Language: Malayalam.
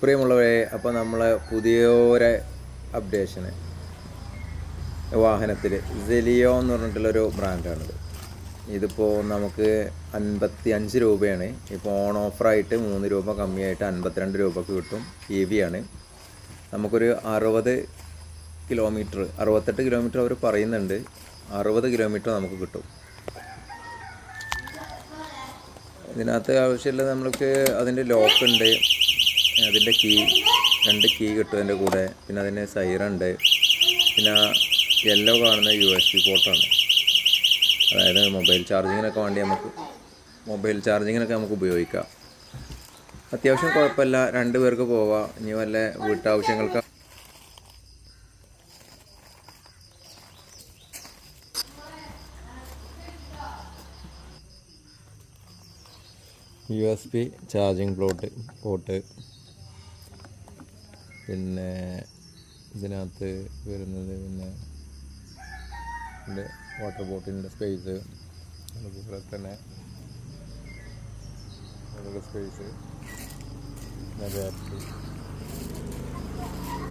പ്രിയമുള്ളവരെ, അപ്പോൾ നമ്മളെ പുതിയൊരു അപ്ഡേഷന് വാഹനത്തിൽ സെലിയോ എന്ന് പറഞ്ഞിട്ടുള്ളൊരു ബ്രാൻഡാണിത്. ഇതിപ്പോൾ നമുക്ക് 55 രൂപയാണ്. ഇപ്പോൾ ഓൺ ഓഫറായിട്ട് 3 രൂപ കമ്മിയായിട്ട് 52 രൂപക്ക് കിട്ടും. EV ആണ്. നമുക്കൊരു 68 കിലോമീറ്റർ അവർ പറയുന്നുണ്ട്. 60 കിലോമീറ്റർ നമുക്ക് കിട്ടും. ഇതിനകത്ത് ആവശ്യമുള്ളത് നമ്മൾക്ക് അതിൻ്റെ ലോക്കുണ്ട്, അതിൻ്റെ രണ്ട് കീ കിട്ടും അതിൻ്റെ കൂടെ. പിന്നെ അതിന് സൈറുണ്ട്. പിന്നെ യെല്ലോ കാണുന്ന USB പോർട്ടാണ്. അതായത് മൊബൈൽ ചാർജിങ്ങിനൊക്കെ നമുക്ക് ഉപയോഗിക്കാം. അത്യാവശ്യം കുഴപ്പമില്ല, 2 പേർക്ക് പോവാം. ഇനി വല്ല വീട്ടാവശ്യങ്ങൾക്ക് USB ചാർജിങ് പോർട്ട്, പിന്നെ ഇതിനകത്ത് വരുന്നത് പിന്നെ വാട്ടർ ബോട്ടിലിൻ്റെ സ്പേസ്, അതുപോലെ തന്നെ സ്പേസ്, ബാറ്ററി